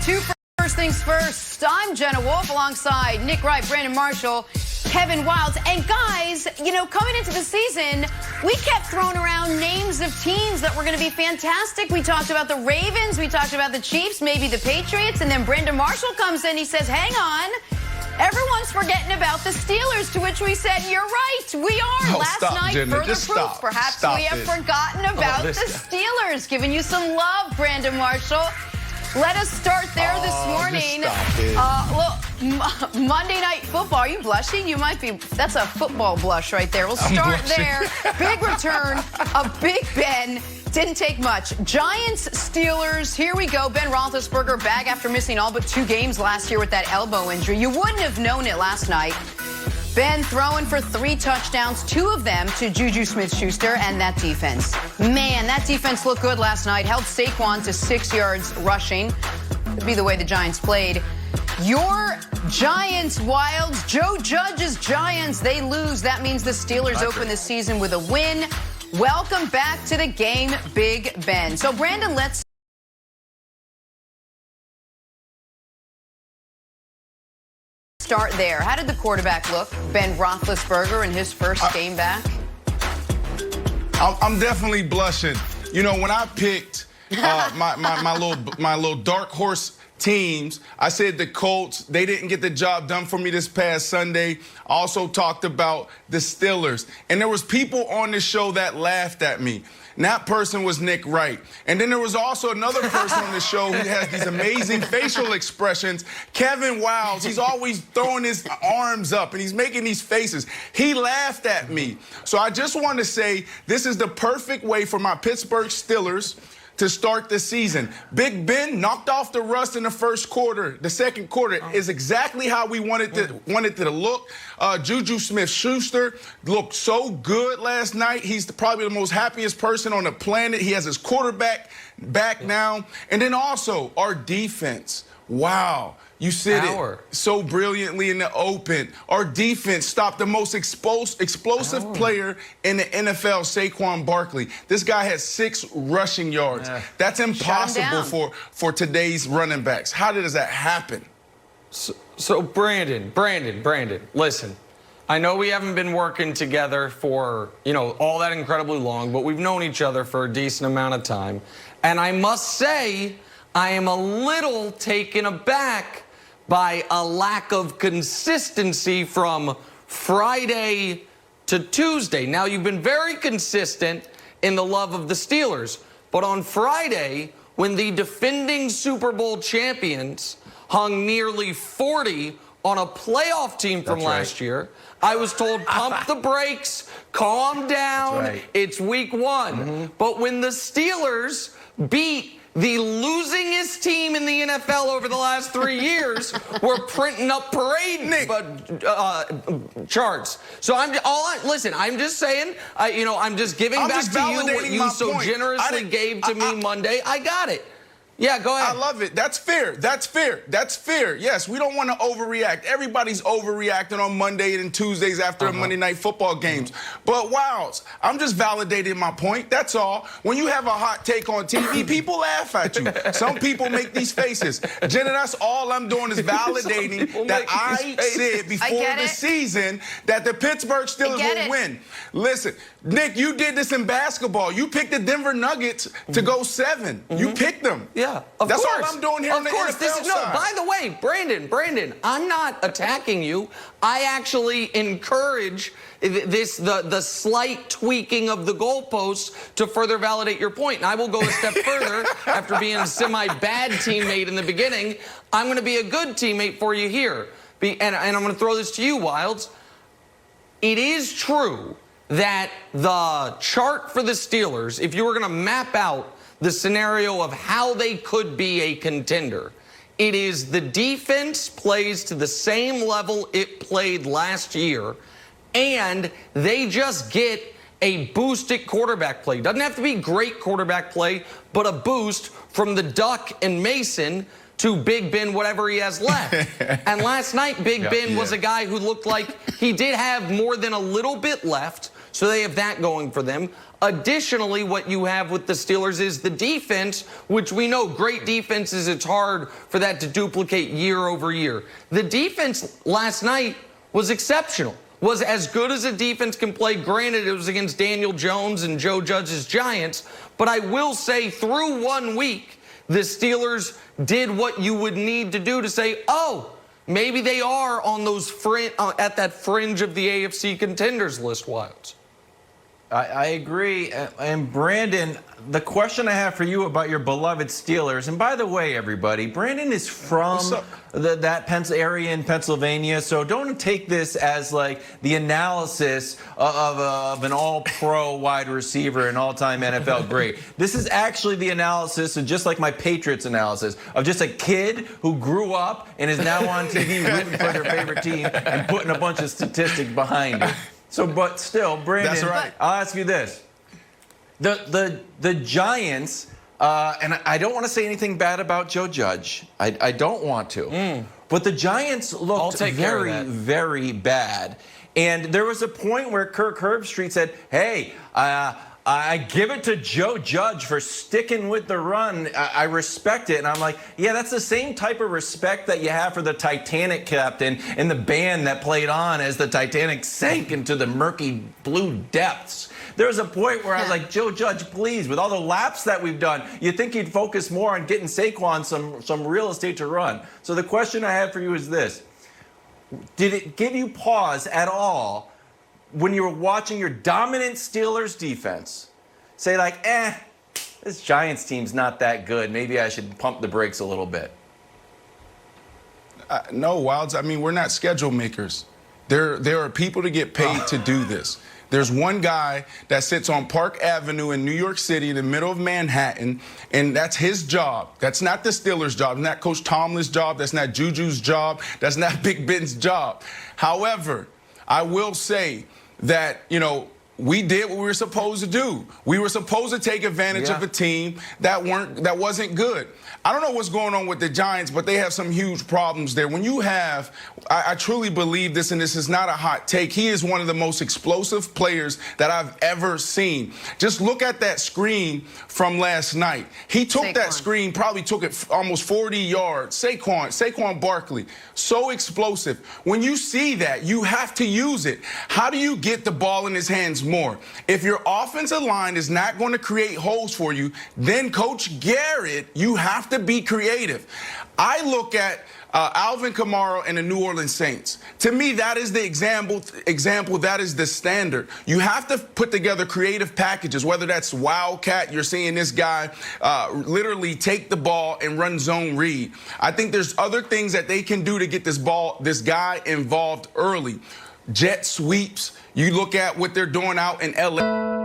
Round two for First Things First. I'm Jenna Wolf alongside Nick Wright, Brandon Marshall, Kevin Wilds. And guys, you know, coming into the season, we kept throwing around names of teams that were going to be fantastic. We talked about the Ravens, we talked about the Chiefs, maybe the Patriots, and then Brandon Marshall comes in, he says, hang on. Everyone's forgetting about the Steelers, to which we said, you're right, we are. Last night, Jenna, further proof. Perhaps we have forgotten about the Steelers. Giving you some love, Brandon Marshall. Let us start there this morning. Look, Monday Night Football. Are you blushing? You might be. That's a football blush right there. We'll start there. Big return of Big Ben. Didn't take much. Giants, Steelers. Here we go. Ben Roethlisberger back after missing all but 2 games last year with that elbow injury. You wouldn't have known it last night. Ben throwing for 3 touchdowns, 2 of them to Juju Smith-Schuster and that defense. Man, that defense looked good last night. Held Saquon to 6 yards rushing. Could be the way the Giants played. Your Giants, Wilds. Joe Judge's Giants, they lose. That means the Steelers open the season with a win. Welcome back to the game, Big Ben. So, Brandon, let's start there. How did the quarterback look, Ben Roethlisberger, in his first game back? I'm definitely blushing. You know, when I picked my little dark horse teams, I said the Colts, they didn't get the job done for me this past Sunday. I also talked about the Steelers. And there was people on this show that laughed at me. And that person was Nick Wright. And then there was also another person on the show who has these amazing facial expressions, Kevin Wilds. He's always throwing his arms up and he's making these faces. He laughed at me. So I just want to say this is the perfect way for my Pittsburgh Steelers to start the season. Big Ben knocked off the rust in the first quarter. The second quarter is exactly how we wanted to look. Juju Smith-Schuster looked so good last night. He's probably the most happiest person on the planet. He has his quarterback back now. And then also our defense. Wow. You said it so brilliantly in the open. Our defense stopped the most explosive player in the NFL, Saquon Barkley. This guy has 6 rushing yards. That's impossible for today's running backs. How does that happen? So Brandon, listen. I know we haven't been working together for, you know, all that incredibly long, but we've known each other for a decent amount of time. And I must say, I am a little taken aback by a lack of consistency from Friday to Tuesday. Now, you've been very consistent in the love of the Steelers, but on Friday, when the defending Super Bowl champions hung nearly 40 on a playoff team from last year, I was told, pump the brakes, calm down, it's week 1. But when the Steelers beat the losingest team in the NFL over the last 3 years, we're printing up parade charts. So listen, I'm just saying, I'm just giving back to you what you so generously gave to me Monday. I got it. Yeah, go ahead. I love it. That's fair. That's fair. That's fair. Yes, we don't want to overreact. Everybody's overreacting on Monday and Tuesdays after a Monday Night Football games. But, Wilds, I'm just validating my point. That's all. When you have a hot take on TV, people laugh at you. Some people make these faces. Jenna, that's all I'm doing is validating that I said before the season that the Pittsburgh Steelers will win. Listen, Nick, you did this in basketball. You picked the Denver Nuggets to go 7. You picked them. Yeah, that's all I'm doing here on the NFL side. By the way, Brandon, I'm not attacking you. I actually encourage the slight tweaking of the goalposts to further validate your point. And I will go a step further. After being a semi-bad teammate in the beginning, I'm going to be a good teammate for you here. And I'm going to throw this to you, Wilds. It is true that the chart for the Steelers, if you were going to map out the scenario of how they could be a contender, it is the defense plays to the same level it played last year, and they just get a boost at quarterback play. Doesn't have to be great quarterback play, but a boost from the Duck and Mason to Big Ben, whatever he has left. And last night, Big Ben was a guy who looked like he did have more than a little bit left. So they have that going for them. Additionally, what you have with the Steelers is the defense, which we know great defenses, it's hard for that to duplicate year over year. The defense last night was exceptional, was as good as a defense can play. Granted, it was against Daniel Jones and Joe Judge's Giants, but I will say through 1 week, the Steelers did what you would need to do to say, oh, maybe they are on those at that fringe of the AFC contenders list, Wilds. I agree. And Brandon, the question I have for you about your beloved Steelers, and by the way, everybody, Brandon is from that area in Pennsylvania, so don't take this as like the analysis of an all-pro wide receiver, an all-time NFL great. This is actually the analysis, and just like my Patriots analysis, of just a kid who grew up and is now on TV rooting for their favorite team and putting a bunch of statistics behind it. So, but still, Brandon, that's right. I'll ask you this. The Giants, and I don't want to say anything bad about Joe Judge. I don't want to. But the Giants looked very, very bad. And there was a point where Kirk Herbstreit said, hey, I give it to Joe Judge for sticking with the run. I respect it. And I'm like, yeah, that's the same type of respect that you have for the Titanic captain and the band that played on as the Titanic sank into the murky blue depths. There was a point where I was like, Joe Judge, please, with all the laps that we've done, you'd think he'd focus more on getting Saquon some real estate to run. So the question I have for you is this. Did it give you pause at all when you were watching your dominant Steelers defense say like, this Giants team's not that good. Maybe I should pump the brakes a little bit? No, Wilds. I mean, we're not schedule makers. There are people to get paid to do this. There's one guy that sits on Park Avenue in New York City in the middle of Manhattan, and that's his job. That's not the Steelers' job. That's not Coach Tomlin's job. That's not Juju's job. That's not Big Ben's job. However, I will say that, you know, we did what we were supposed to do. We were supposed to take advantage of a team that wasn't good. I don't know what's going on with the Giants, but they have some huge problems there. When you have, I truly believe this, and this is not a hot take, he is one of the most explosive players that I've ever seen. Just look at that screen from last night. He took that screen, probably took it almost 40 yards. Saquon Barkley, so explosive. When you see that, you have to use it. How do you get the ball in his hands more? If your offensive line is not going to create holes for you, then Coach Garrett, you have to be creative. I look at Alvin Kamara and the New Orleans Saints. To me, that is the example, that is the standard. You have to put together creative packages, whether that's Wildcat, you're seeing this guy literally take the ball and run zone read. I think there's other things that they can do to get this guy involved early. Jet sweeps. You look at what they're doing out in LA.